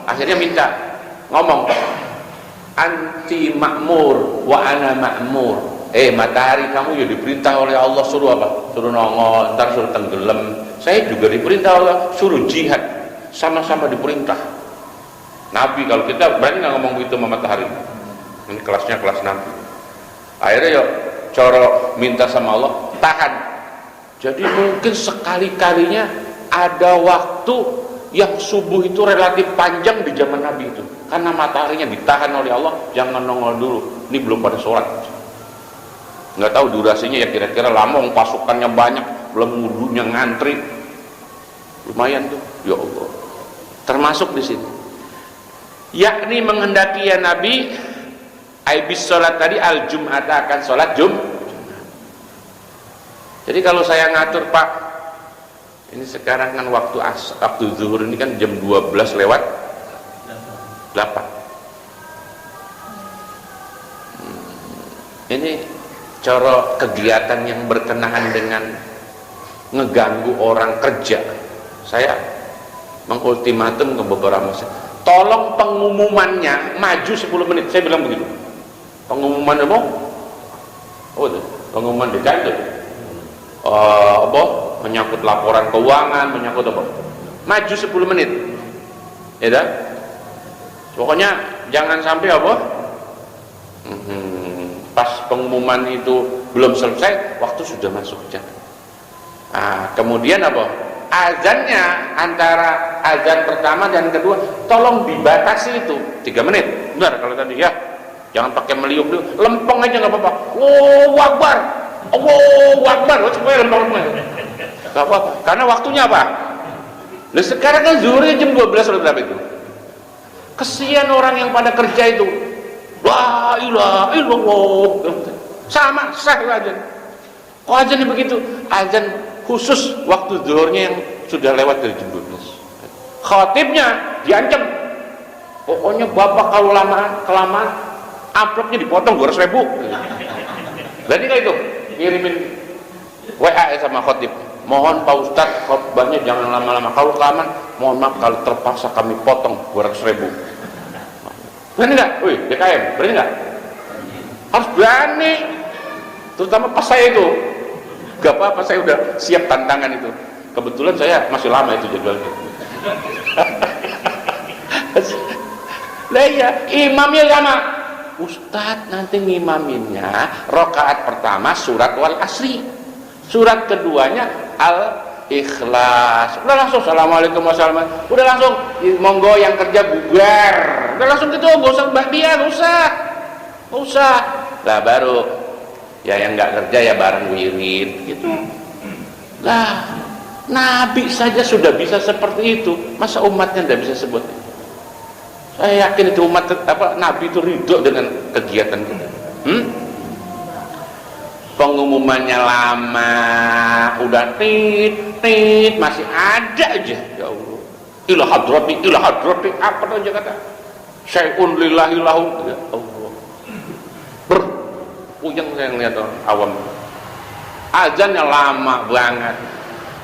S3: akhirnya minta ngomong, anti makmur wa ana makmur. Matahari, kamu ya diperintah oleh Allah suruh apa? Suruh nongol, ntar suruh tenggelam. Saya juga diperintah Allah suruh jihad, sama-sama diperintah. Nabi, kalau kita berani nggak ngomong begitu sama matahari. Ini kelasnya kelas Nabi. Akhirnya yuk coro minta sama Allah tahan. Jadi mungkin sekali-kalinya ada waktu yang subuh itu relatif panjang di zaman Nabi itu, karena mataharinya ditahan oleh Allah, jangan nongol dulu, ini belum pada sholat. Nggak tahu durasinya ya, kira-kira lama, pasukannya banyak, belum wudunya ngantri, lumayan tuh, ya Allah. Termasuk di sini, yakni menghendaki ya Nabi aibis sholat tadi al Jumat, akan sholat Jumat. Jadi kalau saya ngatur, Pak, ini sekarang kan waktu zuhur ini kan jam 12 lewat 8. Ini cara kegiatan yang berkenaan dengan ngeganggu orang kerja. Saya mengultimatum ke beberapa masyarakat, tolong pengumumannya maju 10 menit. Saya bilang begitu. Pengumuman apa? Oh itu, pengumuman DKM itu. Menyangkut laporan keuangan, menyangkut apa? Maju 10 menit. Ya dah? Pokoknya jangan sampai apa? Pas pengumuman itu belum selesai, waktu sudah masuk jam. Kemudian apa? Azannya, antara azan pertama dan kedua tolong dibatasi itu 3 menit. Benar kalau tadi ya, jangan pakai meliuk dulu, lempeng aja nggak apa-apa. Allahu Akbar, Allahu Akbar, supaya lempeng. Nggak apa-apa, karena waktunya apa? Nah sekarang kan zuhurnya jam 12 atau berapa itu? Kesian orang yang pada kerja itu, la ilaha illallah, sama sah azan. Kok azannya begitu? Azan khusus waktu zuhurnya yang sudah lewat dari jam 12. Khatibnya diancam, pokoknya bapak kalau kelamaan amplopnya dipotong 200.000. Berarti kan itu ngirimin WA sama khatib, mohon Pak Ustadz khotbahnya jangan lama-lama, kalau kelamaan mohon maaf kalau terpaksa kami potong 200.000. Berani nggak? Wih, DKM, berani nggak? Harus berani, terutama pas saya itu. Gak apa-apa, saya udah siap tantangan itu. Kebetulan saya masih lama itu jadwalnya. Lah iya, imamnya sama. Ustadz nanti ngimaminnya rakaat pertama surat wal asri, surat keduanya al ikhlas. Udah langsung assalamualaikum wassalamualaikum, udah langsung monggo yang kerja bubar, udah langsung gitu, gak usah dia, gak usah lah. Baru ya yang nggak kerja ya bareng wirid gitu. Lah Nabi saja sudah bisa seperti itu, masa umatnya tidak bisa sebut? Saya yakin itu umat Nabi itu ridho dengan kegiatan kita. Pengumumannya lama, udah tit masih ada aja. Ya Allah, ila hadrati apa aja kata syai'un lillahi lahu. Ya Allah, puyeng saya ngeliat orang awam. Azannya lama banget,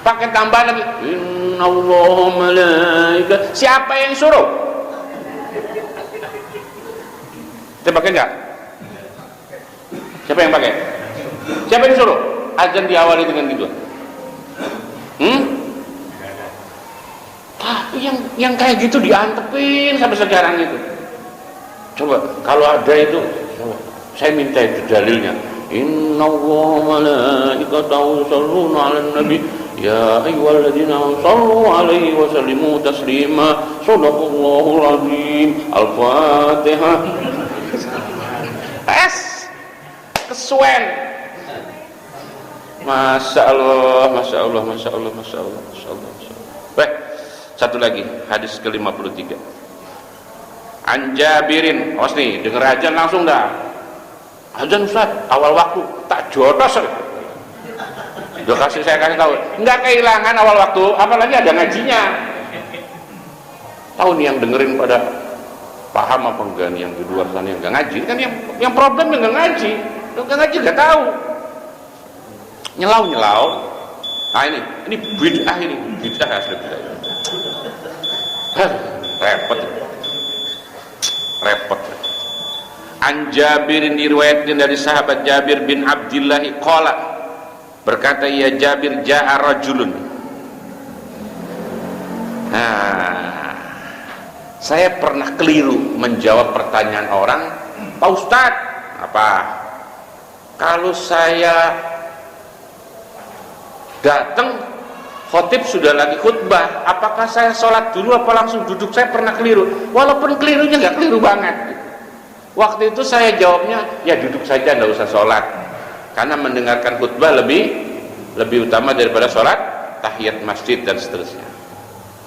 S3: pakai tambahan lagi, innallaha malaika. Siapa yang suruh? Kita pakai enggak? Siapa yang pakai? Siapa yang suruh? Azan diawali dengan gitu. Tapi yang kayak gitu diantepin sampai sekarang itu. Coba kalau ada itu, saya minta itu dalilnya. Innallaha malaikatahu yusholluna 'alan nabi ya ayyuhalladzina amanu shallu 'alaihi wa sallimu taslima. Shadaqallahul azim. Al-Fatihah. Kesuwen. Masya Allah, Masya Allah, Masya Allah, Masya Allah, Masya Allah, Masya Allah. Baik, satu lagi, hadis ke-53. An Jabirin, awas nih, denger aja langsung dah. Azan Ustaz, awal waktu tak jotos. Udah saya kasih tahu, nggak kehilangan awal waktu, apalagi ada ngajinya. Tahu nih yang dengerin pada paham apa enggak nih, yang di luar sana yang nggak ngaji kan yang problem yang nggak ngaji, nggak ngaji nggak tahu, nyelau. Nah ini bid'ah, ini bid'ah asli bid'ah. Repot. An Jabirin, diriwayatkan dari sahabat Jabir bin Abdillah qala, berkata ya Jabir, ja'a rajulun. Saya pernah keliru menjawab pertanyaan orang, Pak Ustadz, apa? Kalau saya datang, khotib sudah lagi khutbah, apakah saya sholat dulu apa langsung duduk? Saya pernah keliru, walaupun kelirunya nggak keliru banget. Waktu itu saya jawabnya, ya duduk saja, nggak usah sholat, karena mendengarkan khutbah lebih utama daripada sholat tahiyat masjid dan seterusnya.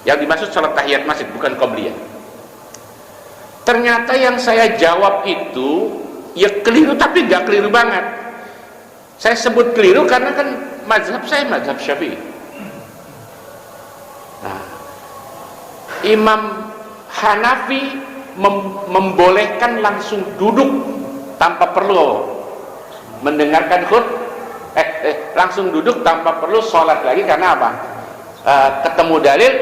S3: Yang dimaksud sholat tahiyat masjid bukan qobliyah. Ternyata yang saya jawab itu ya keliru, tapi nggak keliru banget. Saya sebut keliru karena kan mazhab saya mazhab Syafi'i. Nah, Imam Hanafi membolehkan langsung duduk tanpa perlu mendengarkan langsung duduk tanpa perlu sholat lagi. Karena apa? Ketemu dalil,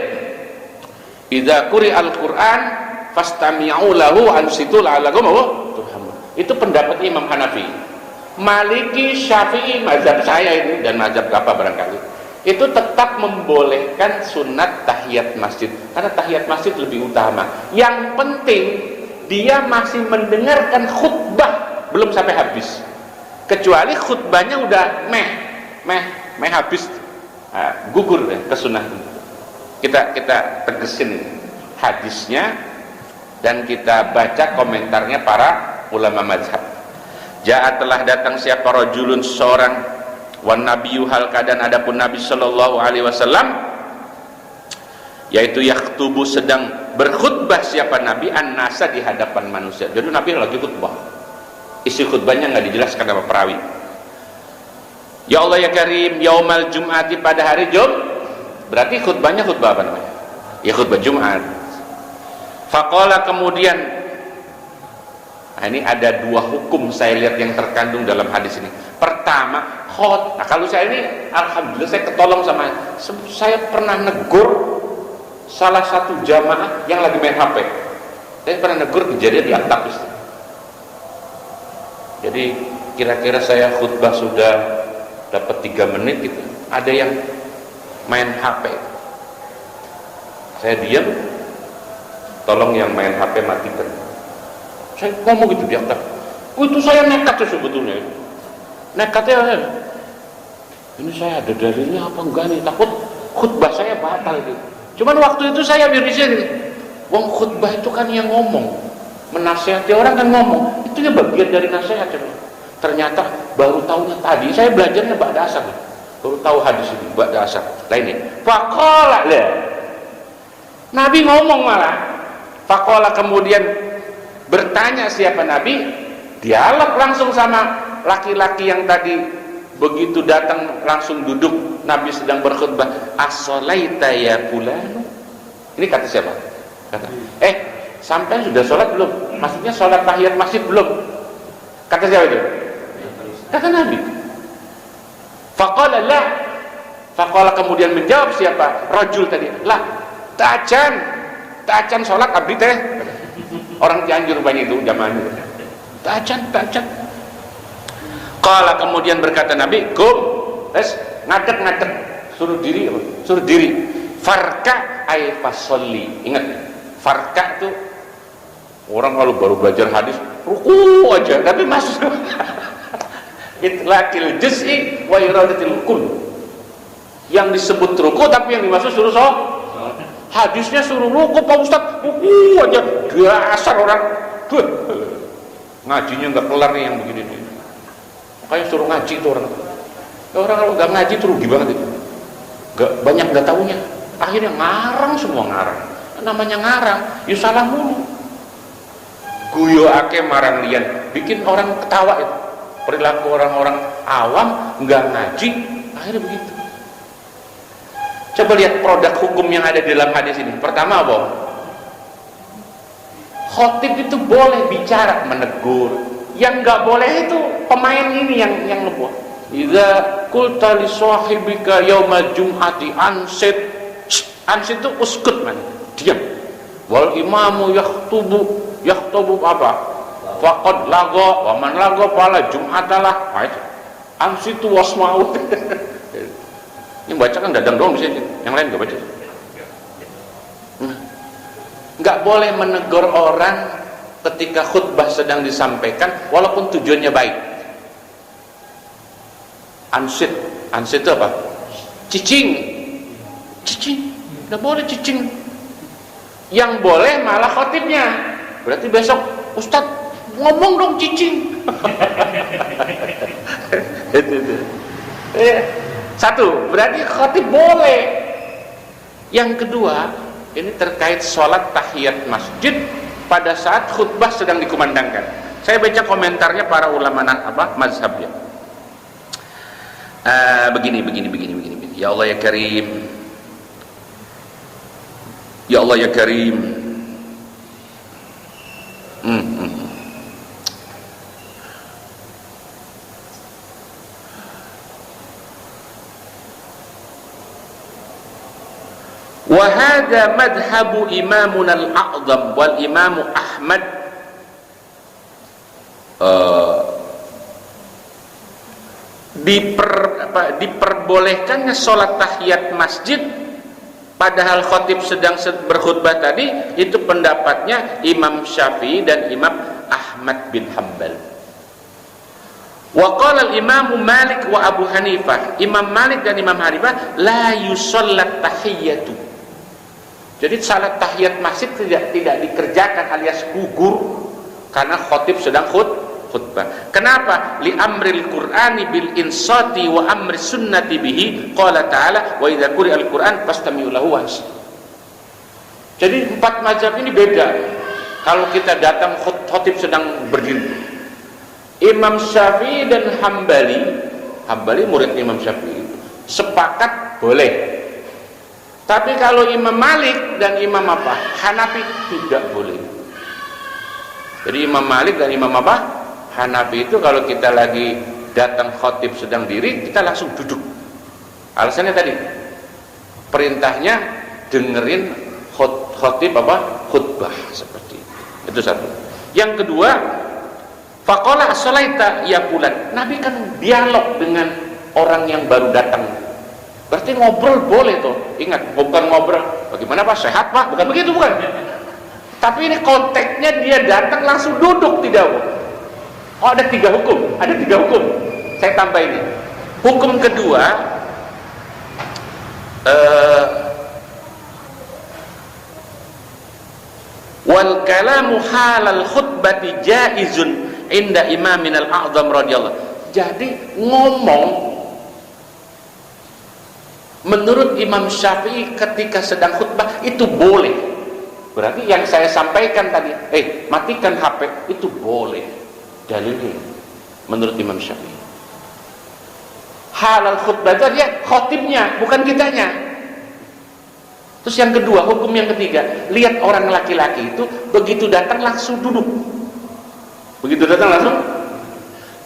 S3: idza quri'al Qur'an fastami'u lahu ansitu la'allakum turhamun. Itu pendapat Imam Hanafi. Maliki, Syafi'i, mazhab saya ini dan mazhab apa barangkali, itu tetap membolehkan sunat tahiyat masjid, karena tahiyat masjid lebih utama. Yang penting dia masih mendengarkan khutbah belum sampai habis, kecuali khutbahnya udah meh habis, gugur ya ke sunnah. Kita tegesin hadisnya dan kita baca komentarnya para ulama mazhab. Ja'a, telah datang siapa rajulun, seorang, wan nabiyyu, hal keadaan adapun Nabi sallallahu alaihi wasallam, yaitu yakhtubu, sedang berkhutbah siapa Nabi, an-nasa, di hadapan manusia. Jadi Nabi lagi khutbah, isi khutbahnya nggak dijelaskan sama perawi. Ya Allah ya Karim, yaumal jum'ati, pada hari berarti khutbahnya khutbah apa namanya? Ya khutbah Jumat. Faqala, kemudian, nah ini ada dua hukum saya lihat yang terkandung dalam hadis ini. Pertama, kalau saya ini alhamdulillah saya ketolong sama, saya pernah negur salah satu jamaah yang lagi main HP. Saya pernah negur kejadian di atap itu. Jadi kira-kira saya khutbah sudah dapat 3 menit gitu, ada yang main HP. Saya diam, tolong yang main HP matikan. Saya ngomong gitu di atas. Itu saya nekat tuh sebetulnya. Nekatnya, ini saya ada dalilnya apa enggak nih? Takut khutbah saya batal gitu. Cuman waktu itu saya mirisnya gitu. Wong khutbah itu kan yang ngomong, menasihati orang kan ngomong. Itu ya bagian dari nasihat. Ternyata baru tahunya tadi. Saya belajarnya ba'da asar. Baru tahu hadis ini ba'da asar. Lainnya. Faqala lah. Nabi ngomong malah. Faqala, kemudian bertanya siapa Nabi, dialog langsung sama laki-laki yang tadi begitu datang langsung duduk, Nabi sedang berkhutbah. As-sholaita ya fulan. Ini kata siapa? Kata, sampai sudah sholat belum? Maksudnya sholat tahiyat masjid belum? Kata siapa itu? Kata Nabi. Faqala la.
S4: Faqala kemudian menjawab siapa? Rajul tadi. Lah, ta'acan sholat abdi teh. Orang Cianjur banyak itu zaman itu. Ta'acan. Qala kemudian berkata Nabi, "Kum, ngadeg, suruh diri. Farka ay fasolli." Ingat, farka itu orang kalau baru belajar hadis ruku aja, tapi masuk itlaqil juz'i wa iradatil kull. Yang disebut ruku tapi yang dimaksud suruh hadisnya suruh ruku, Pak Ustaz, ruku aja. Dasar orang ngajinya nggak kelar nih yang begini nih. Makanya suruh ngaji itu orang kalau nggak ngaji itu rugi banget itu. Nggak taunya. Akhirnya ngarang semua ngarang. Namanya ngarang, ya salah mulu. Guyo ake marang lian, bikin orang ketawa itu. Perilaku orang-orang awam nggak ngaji, akhirnya begitu. Coba lihat produk hukum yang ada di dalam hadis ini. Pertama apa? Khotib itu boleh bicara, menegur. Yang nggak boleh itu pemain ini yang ngebuat. Idza qulta li sahibika yauma jum'ati ansit itu uskut, man, diam. Wal imamu yaktubu apa? Faqad lago wa man lago fala jum'atalah. Ansitu wasma'u. Yang baca kan Dadang doang bisa, yang lain nggak baca. Nggak boleh menegur orang ketika khutbah sedang disampaikan walaupun tujuannya baik. Ansit itu apa? Cicing, nggak boleh cicing. Yang boleh malah khotibnya. Berarti besok Ustadz ngomong dong cicing. Satu, berarti khotib boleh. Yang kedua, ini terkait sholat tahiyat masjid pada saat khutbah sedang dikumandangkan. Saya baca komentarnya para ulama mazhabnya. Begini. Ya Allah ya Karim. Ya Allah ya Karim. Wahada madhabu imamuna al-a'zam wal imamu Ahmad diperbolehkannya sholat tahiyat masjid padahal khotib sedang berkhutbah tadi, itu pendapatnya Imam Syafi'i dan Imam Ahmad bin Hanbal. Wa qala al-Imam Malik wa Abu Hanifah, Imam Malik dan Imam Hanifah la yusallat tahiyatu. Jadi salat tahiyat masjid tidak dikerjakan alias gugur karena khotib sedang khutbah. Kenapa? Li amril Qur'ani bil insati wa amri sunnati bihi. Qala ta'ala wa idza quri'al Qur'an fastami'u lahu wansitu. Jadi empat mazhab ini beda. Kalau kita datang khotib sedang berdiri, Imam Syafi'i dan Hambali murid Imam Syafi'i sepakat boleh. Tapi kalau Imam Malik dan Imam Hanafi tidak boleh. Jadi Imam Malik dan Imam Hanafi itu kalau kita lagi datang khotib sedang diri, kita langsung duduk. Alasannya tadi, perintahnya dengerin khotib khutbah seperti itu. Itu satu. Yang kedua, faqala as-salaita ya fulan. Nabi kan dialog dengan orang yang baru datang. Berarti ngobrol boleh tuh. Ingat, bukan ngobrol bagaimana Pak, sehat Pak, bukan begitu, bukan. Tapi ini konteksnya dia datang langsung duduk, tidak. Oh, ada tiga hukum. Saya tambah ini. Hukum kedua, wal kalamu halal khutbati jaizun inda imamin al-a'zam radhiyallahu. Jadi ngomong menurut Imam Syafi'i ketika sedang khutbah itu boleh. Berarti yang saya sampaikan tadi, matikan HP, itu boleh. Dalilnya menurut Imam Syafi'i. Halal khutbah itu dia khotibnya, bukan kitanya. Terus yang kedua, hukum yang ketiga, lihat orang laki-laki itu begitu datang langsung duduk.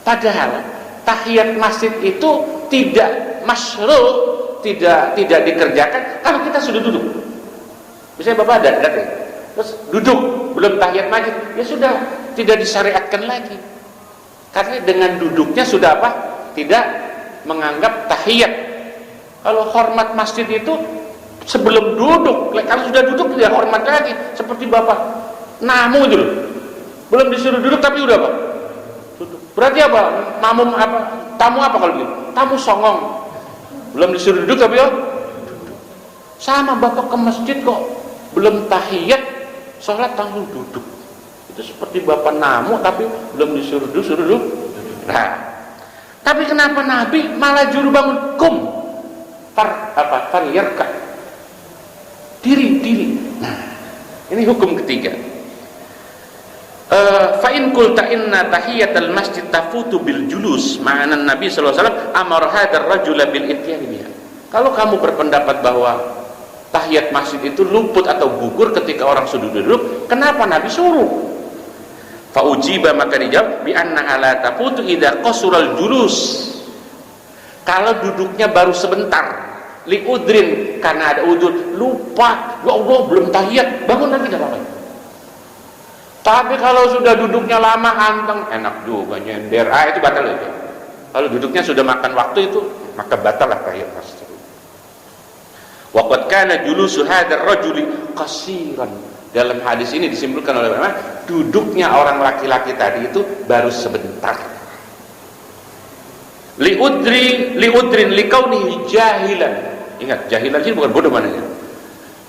S4: Padahal tahiyat masjid itu tidak masyru' tidak dikerjakan kalau kita sudah duduk. Misalnya Bapak ada terus duduk belum tahiyat masjid, ya sudah tidak disyariatkan lagi. Karena dengan duduknya sudah apa? Tidak menganggap tahiyat. Kalau hormat masjid itu sebelum duduk, kalau sudah duduk tidak hormat lagi. Seperti Bapak namu itu loh, belum disuruh duduk tapi udah apa? Duduk. Berarti apa? Tamu apa kalau begitu? Tamu songong. Belum disuruh duduk tapi duduk. Sama Bapak ke masjid kok belum tahiyat, sholat langsung duduk. Itu seperti Bapak namu tapi belum disuruh duduk. Nah, tapi kenapa Nabi malah juru bangun falyarka, diri. Nah, ini hukum ketiga. Fa in qulta inna tahiyatal masjid tafutu bil julus, ma'ana Nabi sallallahu alaihi wasallam amara hadzal rajula bil ityani biha. Kalau kamu berpendapat bahwa tahiyat masjid itu luput atau gugur ketika orang sudah duduk, kenapa Nabi suruh? Fa ujiba, maka dijawab bi anna la tafutu idza qasural julus. Kalau duduknya baru sebentar, li udrin, karena ada udur, lupa, ya Allah belum tahiyat, bangun lagi enggak apa-apa. Tapi kalau sudah duduknya lama, anteng, enak juga nyender, itu batal itu. Kalau duduknya sudah makan waktu itu, maka batal lah tahiyat masjid. Wa qad kana julusu hadzal rajuli qasiran. Dalam hadis ini disimpulkan oleh ulama, duduknya orang laki-laki tadi itu baru sebentar. Liudrin likaunihi jahilan. Ingat, jahilan sih bukan bodoh maknanya.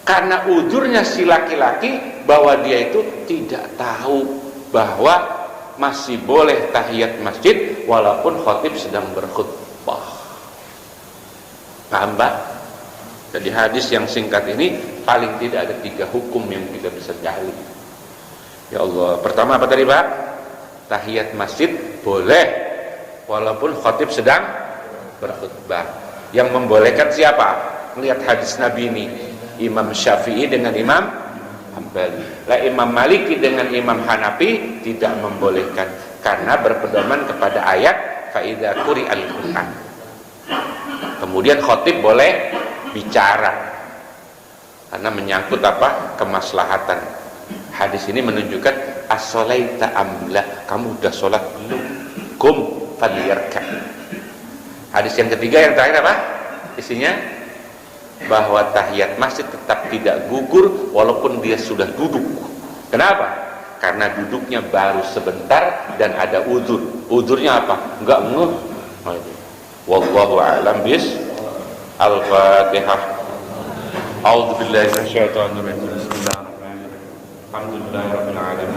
S4: Karena udurnya si laki-laki bahwa dia itu tidak tahu bahwa masih boleh tahiyat masjid walaupun khatib sedang berkhutbah. Paham, Pak? Jadi hadis yang singkat ini paling tidak ada 3 hukum yang kita bisa gali. Ya Allah, pertama apa tadi, Pak? Tahiyat masjid boleh walaupun khatib sedang berkhutbah. Yang membolehkan siapa? Melihat hadis Nabi ini, Imam Syafi'i dengan Imam Hambali. Lah Imam Maliki dengan Imam Hanafi tidak membolehkan karena berpedoman kepada ayat fa idza quri'al Qur'an. Kemudian khatib boleh bicara karena menyangkut apa? Kemaslahatan. Hadis ini menunjukkan as-shalaita amla, kamu udah sholat belum? Kum falyarka. Hadis yang ketiga yang terakhir apa? Isinya bahwa tahiyat masjid tetap tidak gugur walaupun dia sudah duduk. Kenapa? Karena duduknya baru sebentar dan ada udzur. Udzurnya apa? Enggak ngeh. Wallahu a'lam bis. Al-Fatihah. A'udzu billahi minasyaitonir rajim. Bismillahirrahmanirrahim. Alhamdulillahirabbil alamin.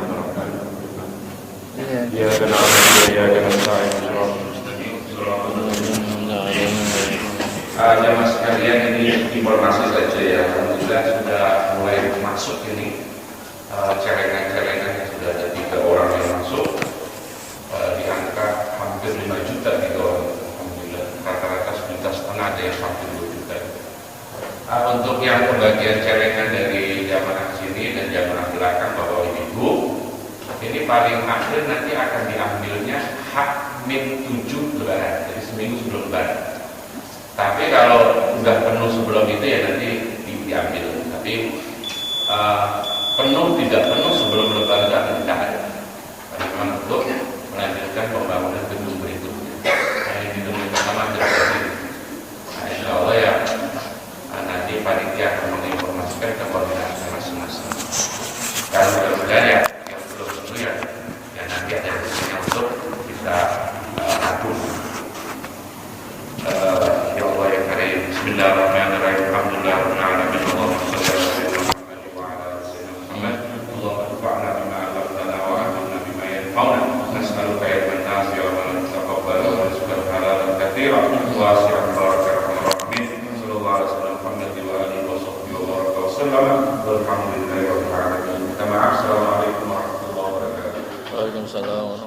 S4: Ya na'budu wa nasta'in. Jamaah sekalian, ini informasi saja ya. Alhamdulillah sudah mulai masuk ini celengan-celengan yang sudah ada 3 orang yang masuk di angka hampir 5 juta 3 orang. Alhamdulillah, rata-rata 1,5 juta ada yang hampir 2 juta. Untuk yang pembagian celengan dari jamaah sini dan jamaah belakang Bapak Ibu, ini paling akhir nanti akan diambilnya H-7 Lebaran, jadi seminggu sebelum Lebaran. Tapi kalau sudah penuh sebelum itu ya nanti diambil. Tapi penuh tidak penuh sebelum Lebaran tidak ada. Karena memang untuk melanjutkan pembangunan gedung berikutnya. Ini gedung yang pertama terjadi. Nah, insya Allah ya nanti panitia akan menginformasikan ke koordinasi masing-masing. Dan mudah-mudahan ya yang belum penuh ya nanti ada diskusinya untuk bisa atur. Ya Allah ya Karim. Bismillahirrahmanirrahim. Alhamdulillahirabbil alamin. Allahumma shalli ala Muhammad wa ala ali sayyidina Muhammad. Allahumma anfa'na bima 'allamtana wa 'allimna bima yanfa'una. Nas'aluka ilman nafi'an wa taqabbala wa rizqan halalan katsiran wasi'an barakallahu rahmin. Sallallahu alaihi wasallam Muhammad wa alihi wa sahbihi wa baraka wa sallam. Walhamdulillahirabbil alamin. Assalamualaikum warahmatullahi wabarakatuh.
S2: Waalaikumsalam.